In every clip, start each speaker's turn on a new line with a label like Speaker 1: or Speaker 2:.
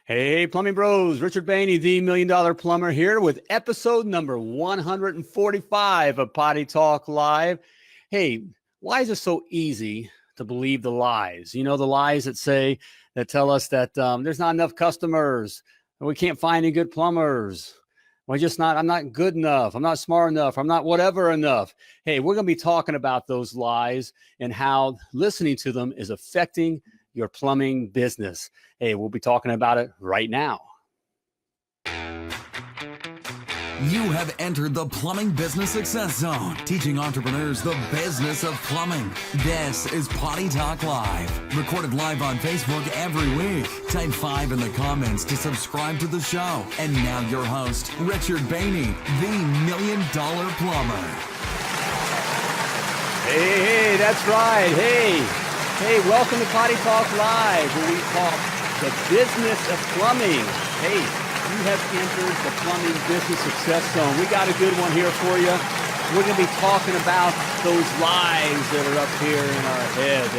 Speaker 1: Hey, Plumbing Bros, Richard Behney, the $1 Million Plumber here with episode number 145 of Potty Talk Live. Hey, why is it so easy to believe the lies? You know, the lies that tell us that there's not enough customers, we can't find any good plumbers. I'm not good enough. I'm not smart enough. I'm not whatever enough. Hey, we're going to be talking about those lies and how listening to them is affecting your plumbing business. Hey, we'll be talking about it right now.
Speaker 2: You have entered the Plumbing Business Success Zone, teaching entrepreneurs the business of plumbing. This is Potty Talk Live, recorded live on Facebook every week. Type 5 in the comments to subscribe to the show. And now your host, Richard Behney, the $1 Million Plumber.
Speaker 1: Hey, that's right. Hey, welcome to Potty Talk Live, where we talk the business of plumbing. Hey, you have entered the Plumbing Business Success Zone. We got a good one here for you. We're going to be talking about those lies that are up here in our head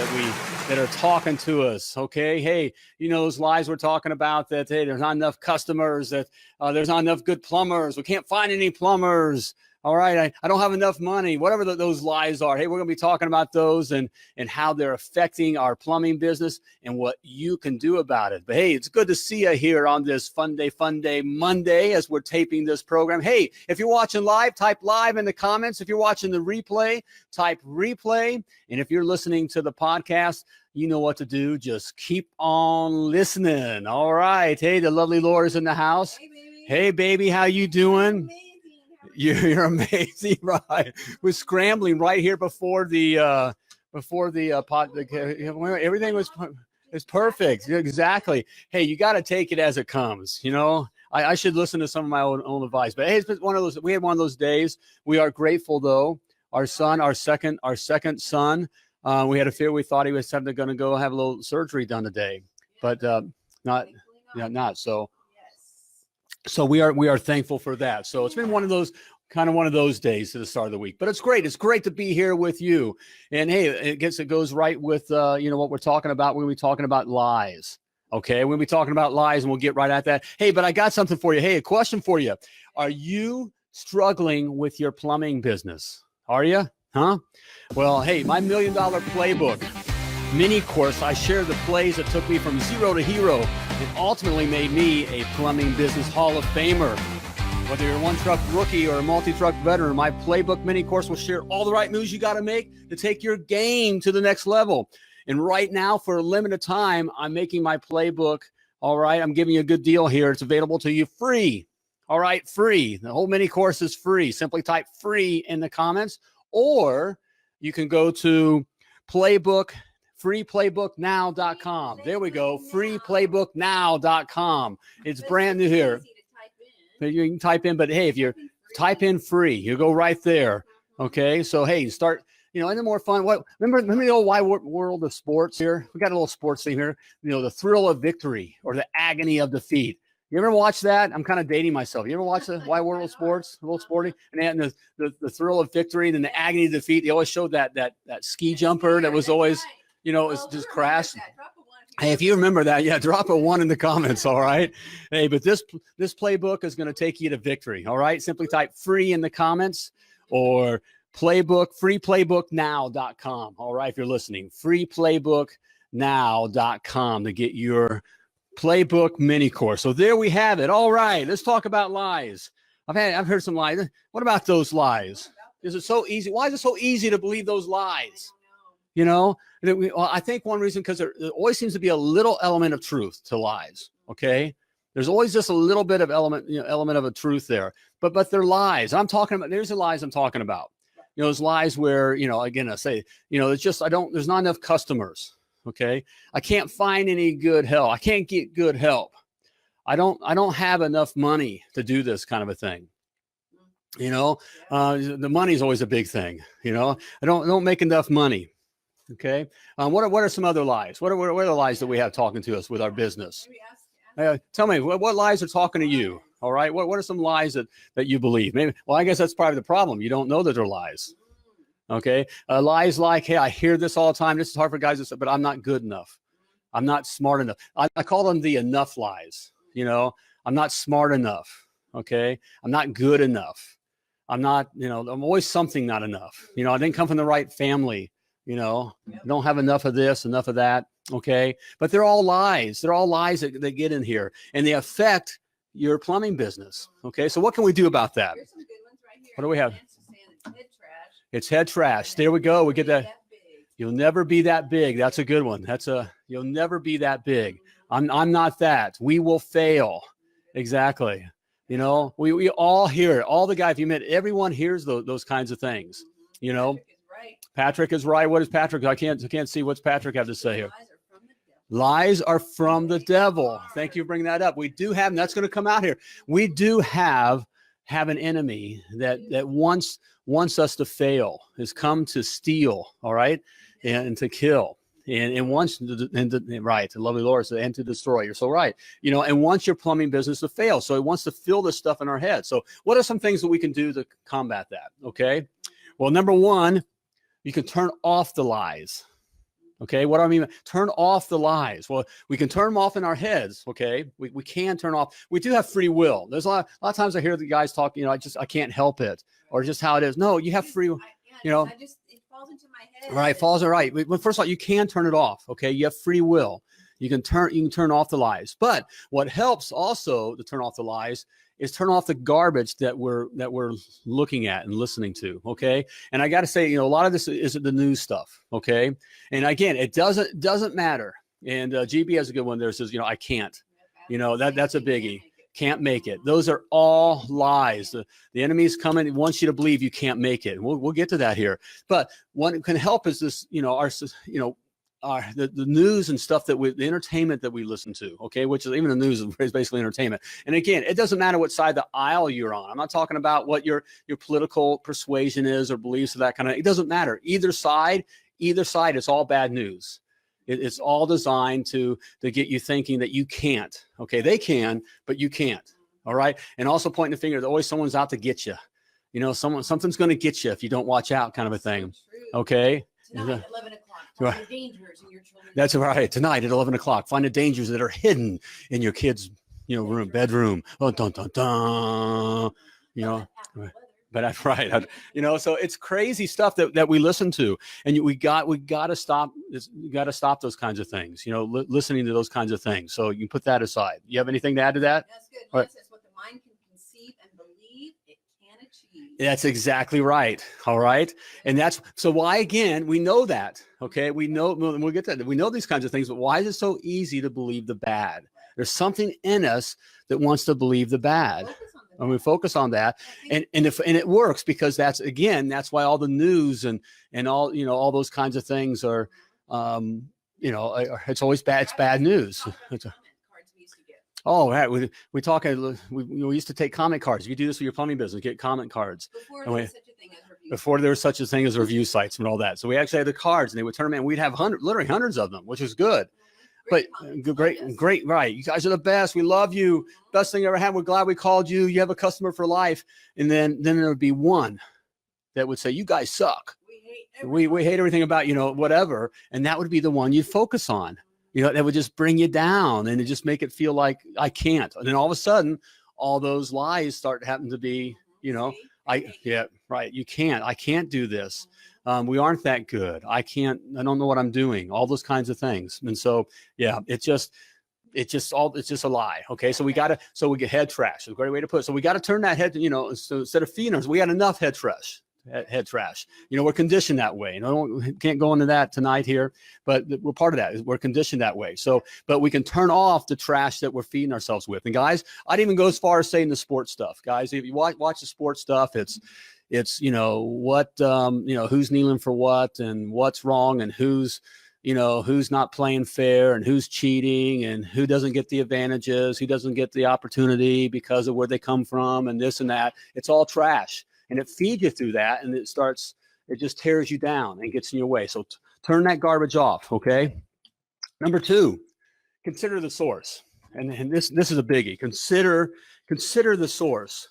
Speaker 1: that are talking to us, okay? Hey, you know those lies we're talking about that, hey, there's not enough customers, that there's not enough good plumbers, we can't find any plumbers. All right, I don't have enough money, whatever those lies are. Hey, we're going to be talking about those and how they're affecting our plumbing business and what you can do about it. But hey, it's good to see you here on this Fun Day Monday as we're taping this program. Hey, if you're watching live, type live in the comments. If you're watching the replay, type replay. And if you're listening to the podcast, you know what to do. Just keep on listening. All right. Hey, the lovely Laura's in the house. Hey, baby, how you doing? You're amazing, right? We're scrambling right here before the pot. Everything was perfect. Exactly. Hey, you got to take it as it comes. You know, I should listen to some of my own advice. But hey, it's been one of those. We had one of those days. We are grateful though. Our second son. We had a fear. We thought he was going to go have a little surgery done today, but not. So we are thankful for that. So it's been one of those days to the start of the week, but it's great. It's great to be here with you. And hey, it goes right with, what we're talking about. We're going to be talking about lies. Okay. We'll be talking about lies and we'll get right at that. Hey, but I got something for you. Hey, a question for you. Are you struggling with your plumbing business? Are you? Huh? Well, hey, my $1 Million Playbook mini course, I share the plays that took me from zero to hero and ultimately made me a plumbing business Hall of Famer. Whether you're a one-truck rookie or a multi-truck veteran, my playbook mini course will share all the right moves you got to make to take your game to the next level. And right now, for a limited time, I'm making my playbook. All right, I'm giving you a good deal here. It's available to you free. All right, free. The whole mini course is free. Simply type free in the comments, or you can go to freeplaybooknow.com. There we go. Freeplaybooknow.com. It's brand new here. You can type in, but hey, if you type in free, you go right there. Okay. So, hey, start, any more fun. Remember the old wide world of sports here? We got a little sports thing here. The thrill of victory or the agony of defeat. You ever watch that? I'm kind of dating myself. You ever watch the wide world of sports, a little sporting, and the thrill of victory and then the agony of defeat? They always showed that ski jumper that was always, it was just crashed. Hey, if you remember that, yeah, drop a 1 in the comments, all right? Hey, but this playbook is going to take you to victory, all right? Simply type free in the comments or freeplaybooknow.com, all right, if you're listening. Freeplaybooknow.com to get your playbook mini course. So there we have it. All right, let's talk about lies. I've heard some lies. What about those lies? Is it so easy? Why is it so easy to believe those lies? I think one reason, because there always seems to be a little element of truth to lies. Okay. There's always just a little bit of element of a truth there, but they're lies. There's the lies I'm talking about. Those lies where, again, I say, it's just, there's not enough customers. Okay. I can't find any good help. I can't get good help. I don't have enough money to do this kind of a thing. The money's always a big thing. I don't make enough money. Okay. What are some other lies? What are the lies that we have talking to us with our business? Tell me what lies are talking to you. All right. What are some lies that you believe? Maybe. Well, I guess that's probably the problem. You don't know that they're lies. Okay. Lies like, hey, I hear this all the time. This is hard for guys to say, but I'm not good enough. I'm not smart enough. I call them the enough lies. I'm not smart enough. Okay. I'm not good enough. I'm not, I'm always something not enough. I didn't come from the right family. I don't have enough of this, enough of that. Okay. But they're all lies. They're all lies that get in here, and they affect your plumbing business. Okay. So what can we do about that?
Speaker 3: Here's some good ones right here.
Speaker 1: What do we have?
Speaker 3: Head trash.
Speaker 1: It's head trash. There we go. We get that. You'll never be that big. That's a good one. You'll never be that big. I'm not that. We will fail. Exactly. We all hear it. All the guys you met, everyone hears those kinds of things. Patrick is right. What is Patrick? I can't see what's Patrick have to say here. Lies are from the devil. Thank you for bringing that up. We do have, and that's going to come out here. We do have an enemy that wants us to fail, has come to steal, all right, and to kill. And wants right, the lovely Lord said, and to destroy. You're so right. And wants your plumbing business to fail. So he wants to fill this stuff in our head. So what are some things that we can do to combat that? Okay. Well, number one, you can turn off the lies. Okay. What do I mean? Turn off the lies. Well, we can turn them off in our heads. Okay. We can turn off. We do have free will. There's a lot of times I hear the guys talk, I can't help it, or just how it is. No, you have free,
Speaker 3: it falls into my head.
Speaker 1: Right. Falls are right. Well, first of all, you can turn it off. Okay. You have free will. You can turn off the lies. But what helps also to turn off the lies is turn off the garbage that we're looking at and listening to. Okay. And I got to say, a lot of this is the news stuff. Okay. And again, it doesn't matter. And GB has a good one there. Says, I can't, that's a biggie. Can't make it. Those are all lies. The enemy's coming. He wants you to believe you can't make it. We'll get to that here. But what can help is this, the news and stuff the entertainment that we listen to, okay, which is even the news is basically entertainment. And again, it doesn't matter what side of the aisle you're on. I'm not talking about what your political persuasion is or beliefs or that kind of. It doesn't matter. Either side, it's all bad news. It's all designed to get you thinking that you can't. Okay, they can, but you can't. All right, and also pointing the finger. There's always someone's out to get you. Something's going to get you if you don't watch out, kind of a thing. Okay.
Speaker 3: Tonight at 11 o'clock, find the dangers in your children's
Speaker 1: That's right. Tonight at 11 o'clock, find the dangers that are hidden in your kids' bedroom. Oh, dun dun dun. But that's right. So it's crazy stuff that we listen to, and we got to stop. You got to stop those kinds of things. Listening to those kinds of things. So you put that aside. You have anything to add to that?
Speaker 3: That's good.
Speaker 1: Yes,
Speaker 3: it's what the mind can conceive and believe it can achieve.
Speaker 1: That's exactly right. All right. And that's so why, again, we know that. Okay. We know, we'll get to that. We know these kinds of things, but why is it so easy to believe the bad? There's something in us that wants to believe the bad. And we focus on that, and it works because that's why all the news and all all those kinds of things are it's always bad. It's bad news. Oh, right. We talk. We used to take comment cards. If you do this with your plumbing business, get comment cards. Before there was such a thing as review sites and all that. So we actually had the cards, and they would turn them in. We'd have literally hundreds of them, which is good. But great, right. You guys are the best. We love you. Best thing ever had. We're glad we called you. You have a customer for life. And then there would be one that would say, you guys suck. We hate everything about, whatever. And that would be the one you'd focus on. That would just bring you down and it just make it feel like I can't. And then all of a sudden, all those lies start having to be, right. You can't. I can't do this. We aren't that good. I don't know what I'm doing. All those kinds of things. And so, yeah, it's just a lie. Okay. So we get head trash. It's a great way to put it. So we got to turn that head, so instead of feeding us, we got enough head trash. We're conditioned that way. We can't go into that tonight here, but we're part of that. We're conditioned that way. So, but we can turn off the trash that we're feeding ourselves with. And guys, I'd even go as far as saying the sports stuff. Guys, if you watch the sports stuff, it's what who's kneeling for what and what's wrong and who's not playing fair and who's cheating and who doesn't get the advantages, who doesn't get the opportunity because of where they come from and this and that. It's all trash, and it feeds you through that, and it just tears you down and gets in your way. So turn that garbage off. Okay. Number 2, consider the source, and this is a biggie. Consider the source.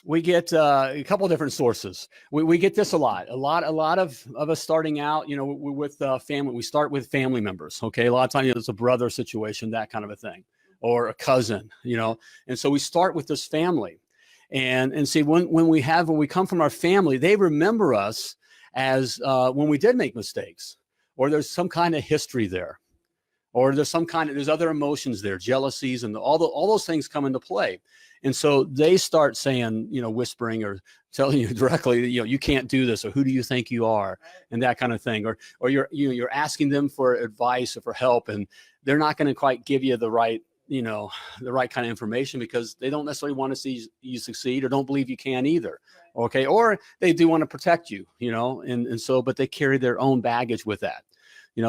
Speaker 1: We get a couple of different sources. We get this a lot of us starting out, we're with family. We start with family members. Okay. A lot of times it's a brother situation, that kind of a thing, or a cousin, and so we start with this family and see when we come from our family, they remember us as when we did make mistakes, or there's some kind of history there, or there's other emotions there, jealousies, and all those things come into play. And so they start saying, whispering or telling you directly, you can't do this, or who do you think you are, and that kind of thing. Or you're asking them for advice or for help, and they're not going to quite give you the right kind of information because they don't necessarily want to see you succeed or don't believe you can either. Okay. Or they do want to protect you, and so, but they carry their own baggage with that.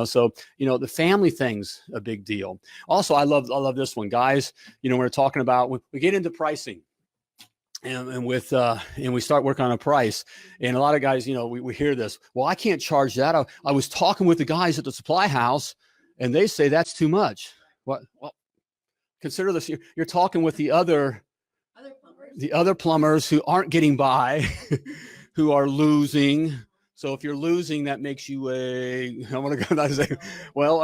Speaker 1: So, the family thing's a big deal. Also, I love this one, guys. We're talking about, we get into pricing and we start working on a price, and a lot of guys, we hear this, well, I can't charge that. I was talking with the guys at the supply house and they say that's too much. What? Well, consider this. You're talking with the other plumbers who aren't getting by, who are losing. So if you're losing, that makes you I want to go down and say, well,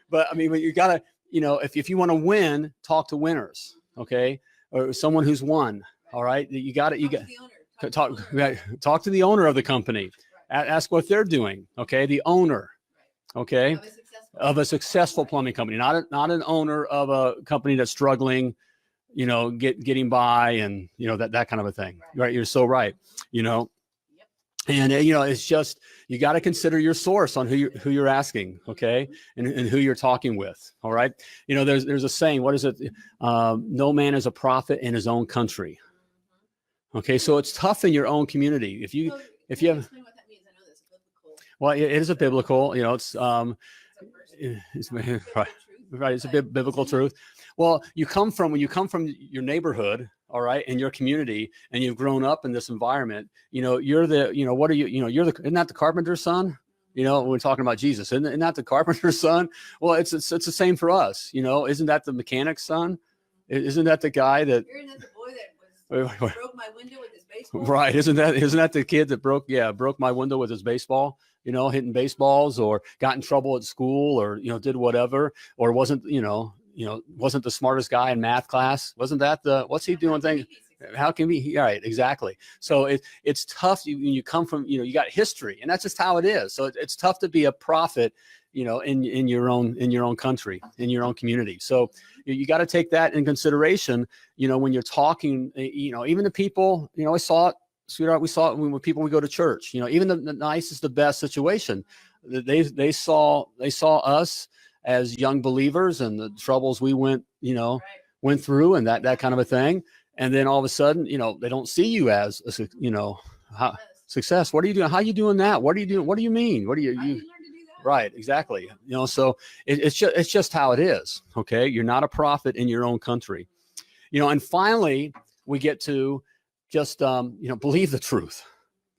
Speaker 1: but you gotta, if you want to win, talk to winners, okay, or someone who's won. All right, you got to talk to the owner of the company, ask what they're doing. Okay, the owner, okay, of a successful plumbing company, not an owner of a company that's struggling, getting by, and that kind of a thing. Right, you're so right. And it's just, you got to consider your source on who you're asking, okay, and who you're talking with. All right, there's a saying. What is it? No man is a prophet in his own country. Okay, so it's tough in your own community if you have. Explain what that means. I know that's biblical. Well, it is a biblical. It's right. It's a biblical truth. Well, when you come from your neighborhood, all right, in your community, and you've grown up in this environment, you're the, what are you, isn't that the carpenter's son? When we're talking about Jesus, isn't that the carpenter's son? Well, it's the same for us. Isn't that the mechanic's son? Isn't that the guy that? Isn't that the boy that broke my window with his baseball? Right. Isn't that the kid that broke my window with his baseball? Hitting baseballs, or got in trouble at school, or did whatever, or wasn't the smartest guy in math class. Wasn't that what's he doing thing? How can he? Right, exactly. So it's tough. You come from, you got history, and that's just how it is. So it's tough to be a prophet, in your own country, in your own community. So you got to take that in consideration, when you're talking, even the people, I saw it, sweetheart, we saw it when people we go to church, even the nicest, the best situation, they saw us as young believers and the troubles we went through, and that kind of a thing. And then all of a sudden, they don't see you as success. What are you doing? How are you doing that? What are you doing? What do you mean? What do you right? Exactly. So it's just how it is. Okay. You're not a prophet in your own country, and finally we get to just, believe the truth.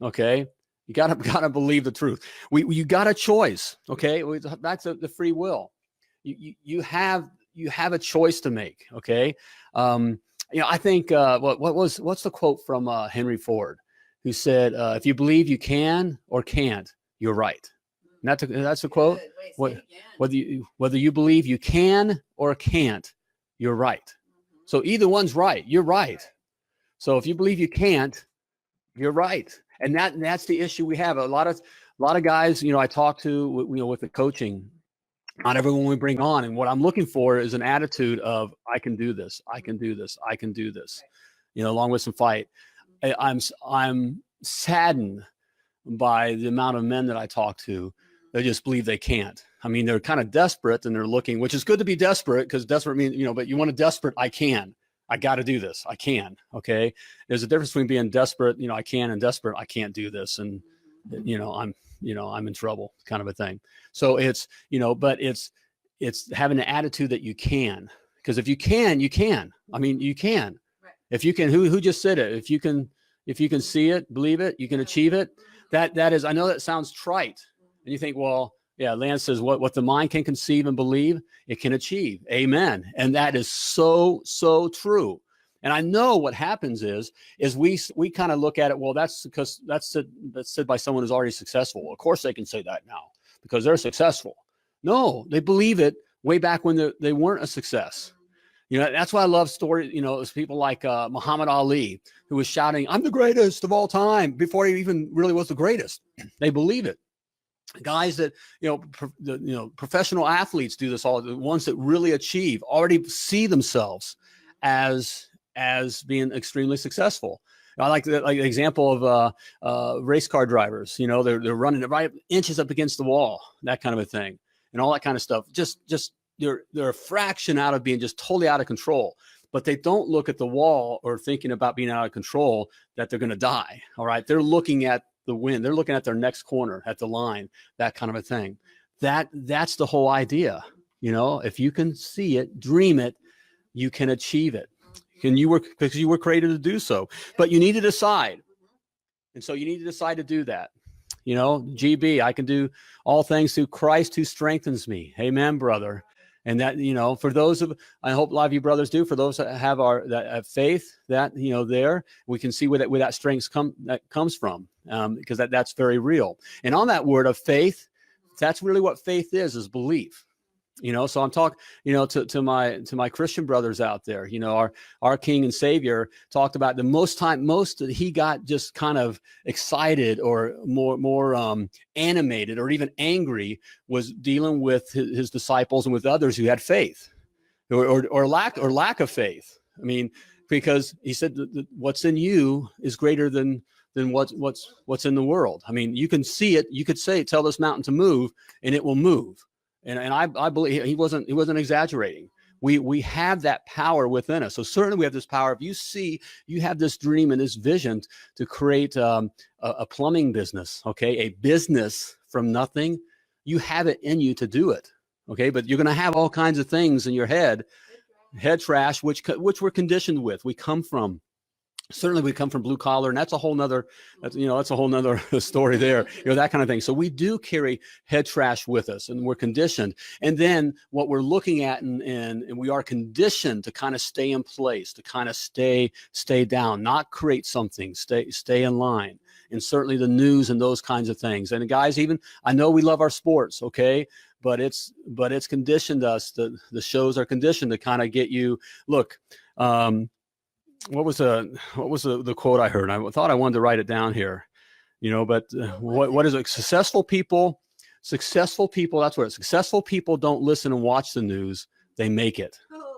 Speaker 1: Okay. You gotta believe the truth. You got a choice. Okay. That's the free will. You have a choice to make. Okay. I think, what's the quote from Henry Ford, who said, if you believe you can or can't, you're right. And that's a quote. Whether you believe you can or can't, you're right. So either one's right. You're right. So if you believe you can't, you're right. And that's the issue we have. A lot of guys, I talk to, with the coaching, not everyone we bring on. And what I'm looking for is an attitude of, I can do this. I can do this. I can do this, along with some fight. I'm saddened by the amount of men that I talk to. They just believe they can't. They're kind of desperate, and they're looking, which is good to be desperate, because desperate means, but you want a desperate, I can. I got to do this. I can. Okay. There's a difference between being desperate, I can, and desperate, I can't do this. And, I'm in trouble, kind of a thing. So it's, but it's having an attitude that you can, because if you can, you can. You can. Right. If you can, who just said it? If you can see it, believe it, you can achieve it. That is, I know that sounds trite, and you think, well, yeah, Lance says what the mind can conceive and believe, it can achieve. Amen. And that is so, so true. And I know what happens is we kind of look at it, well, that's because that's said by someone who's already successful. Of course they can say that now because they're successful. No, they believe it way back when they weren't a success. You know, that's why I love stories, you know, it's people like Muhammad Ali, who was shouting, I'm the greatest of all time, before he even really was the greatest. They believe it. Guys that, professional athletes do this all, the ones that really achieve, already see themselves as being extremely successful. I like the example of race car drivers. You know, they're running it right inches up against the wall, that kind of a thing, and all that kind of stuff. Just they're a fraction out of being just totally out of control, but they don't look at the wall or thinking about being out of control that they're going to die. All right. They're looking at the wind. They're looking at their next corner, at the line, that kind of a thing. That's the whole idea. You know, if you can see it, dream it, you can achieve it. And because you were created to do so, but you need to decide. And so you need to decide to do that. You know, GB, I can do all things through Christ who strengthens me. Amen, brother. And that, you know, for those I hope a lot of you brothers do, for those that have faith, that, you know, there, we can see where that strength comes from, because that's very real. And on that word of faith, that's really what faith is belief. You know, so I'm talking, you know, to my Christian brothers out there, you know, our King and Savior talked about the most that he got just kind of excited or more animated or even angry was dealing with his disciples and with others who had faith or lack of faith. I mean, because he said that what's in you is greater than what's in the world. I mean, you can see it. You could say, tell this mountain to move and it will move. And I believe he wasn't exaggerating. We have that power within us. So certainly we have this power. If you have this dream and this vision to create a plumbing business, okay, a business from nothing, you have it in you to do it, okay. But you're going to have all kinds of things in your head trash, which we're conditioned with. We come from. Certainly we come from blue collar, and that's a whole nother story there, you know, that kind of thing. So we do carry head trash with us, and we're conditioned. And then what we're looking at, and we are conditioned to kind of stay in place, to kind of stay down, not create something, stay in line. And certainly the news and those kinds of things. And guys, even I know we love our sports, okay, but it's conditioned us. The shows are conditioned to kind of get you, look, what was the quote I heard? I thought I wanted to write it down here, you know, but what is it? Successful people, that's what it is. Successful people don't listen and watch the news. They make it.
Speaker 3: Oh.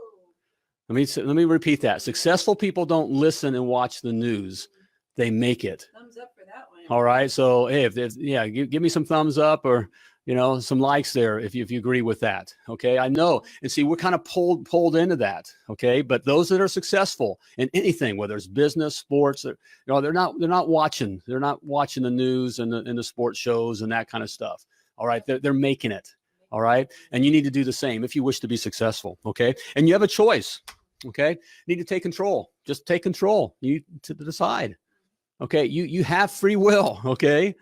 Speaker 1: Let me repeat that. Successful people don't listen and watch the news. They make it.
Speaker 3: Thumbs up for that one.
Speaker 1: All right. So, hey, give me some thumbs up or, you know, some likes there if you agree with that. Okay. I know. And see, we're kind of pulled into that. Okay. But those that are successful in anything, whether it's business, sports, you know, they're not watching the news and the sports shows and that kind of stuff. All right. They're making it. All right. And you need to do the same if you wish to be successful. Okay. And you have a choice. Okay. You need to take control. Just take control. You to decide. Okay. You have free will. Okay.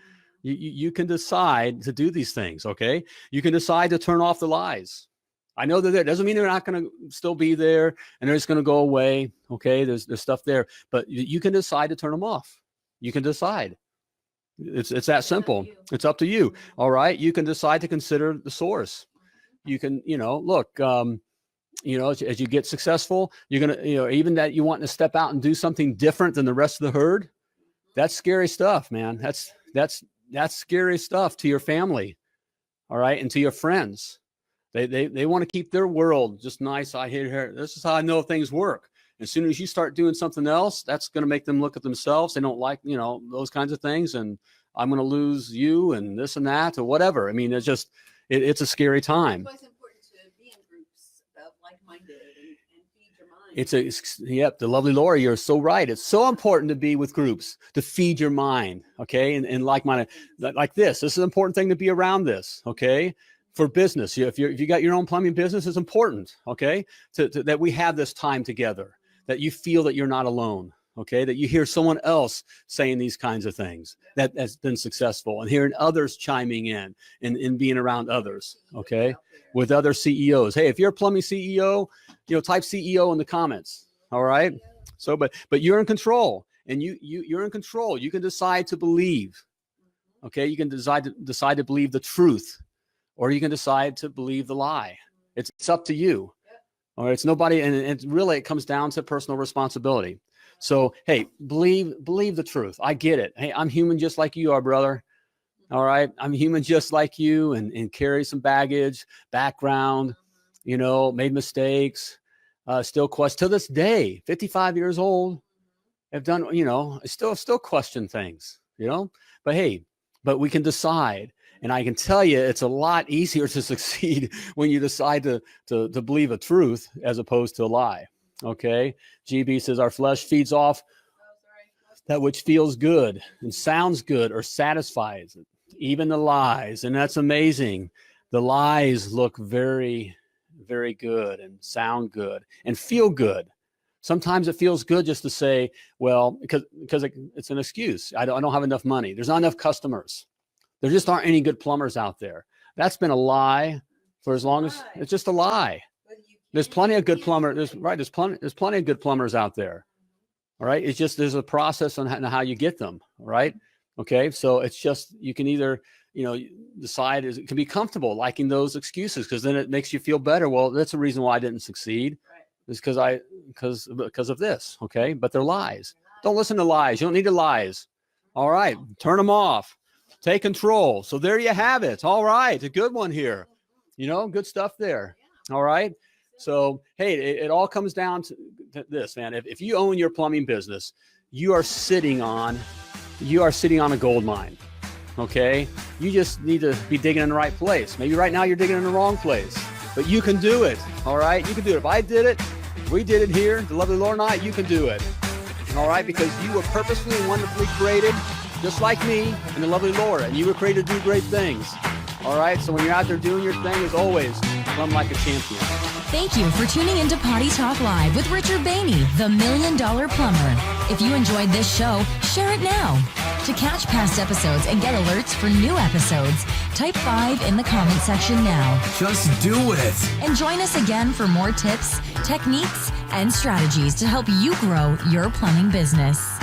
Speaker 1: You can decide to do these things, okay? You can decide to turn off the lies. I know they're there. Doesn't mean they're not going to still be there and they're just going to go away, okay? There's stuff there, but you can decide to turn them off. You can decide. It's that simple. It's up to you, all right? You can decide to consider the source. You can, you know, look, you know, as you get successful, you're going to, you know, even that you want to step out and do something different than the rest of the herd, that's scary stuff, man. That's scary stuff to your family, all right, and to your friends. They want to keep their world just nice. I hear this is how I know things work. As soon as you start doing something else, that's going to make them look at themselves. They don't like, you know, those kinds of things, and I'm going to lose you and this and that or whatever. I mean, it's just it's a scary time.
Speaker 3: That's why it's important to be in groups of like-minded and feed your mind.
Speaker 1: The lovely Laura, you're so right. It's so important to be with groups, to feed your mind, okay? And like-minded, like this. This is an important thing to be around this, okay? For business, if you got your own plumbing business, it's important, okay? That we have this time together, that you feel that you're not alone, okay? That you hear someone else saying these kinds of things that has been successful, and hearing others chiming in and being around others, okay? With other CEOs. Hey, if you're a plumbing CEO, you know, type CEO in the comments. All right. So, but you're in control, and you're in control. You can decide to believe. Okay, you can decide to believe the truth, or you can decide to believe the lie. It's up to you. All right, it's nobody, and really it comes down to personal responsibility. So, hey, believe the truth. I get it. Hey, I'm human just like you are, brother. All right, I'm human just like you, and carry some baggage, background. Made mistakes. Still question to this day. 55 years old. Have done. Still question things. But hey. But we can decide, and I can tell you it's a lot easier to succeed when you decide to believe a truth as opposed to a lie. Okay? GB says our flesh feeds off that which feels good and sounds good or satisfies it, even the lies. And that's amazing. The lies look very, very good and sound good and feel good. Sometimes it feels good just to say, well, because it's an excuse. I don't have enough money. There's not enough customers. There just aren't any good plumbers out there. That's been a lie for as long as it's just a lie. There's plenty of good plumbers. There's plenty of good plumbers out there. All right. It's just there's a process on how you get them. Right. Okay. So it's just you can either decide it can be comfortable liking those excuses because then it makes you feel better. Well, that's the reason why I didn't succeed. Is because of this, okay? But they're lies. Don't listen to lies. You don't need the lies. All right, turn them off. Take control. So there you have it. All right, a good one here. Good stuff there. All right. So hey, it all comes down to this, man. If you own your plumbing business, you are sitting on a gold mine. Okay, you just need to be digging in the right place. Maybe right now you're digging in the wrong place. But you can do it, all right? You can do it. If I did it, we did it here, the lovely Lord and I, you can do it, all right? Because you were purposefully and wonderfully created, just like me and the lovely Lord, and you were created to do great things, all right? So when you're out there doing your thing, as always, plumb like a champion.
Speaker 4: Thank you for tuning into Potty Talk Live with Richard Behney, the $1 Million Plumber. If you enjoyed this show, share it now. To catch past episodes and get alerts for new episodes, type 5 in the comment section now.
Speaker 2: Just do it.
Speaker 4: And join us again for more tips, techniques, and strategies to help you grow your plumbing business.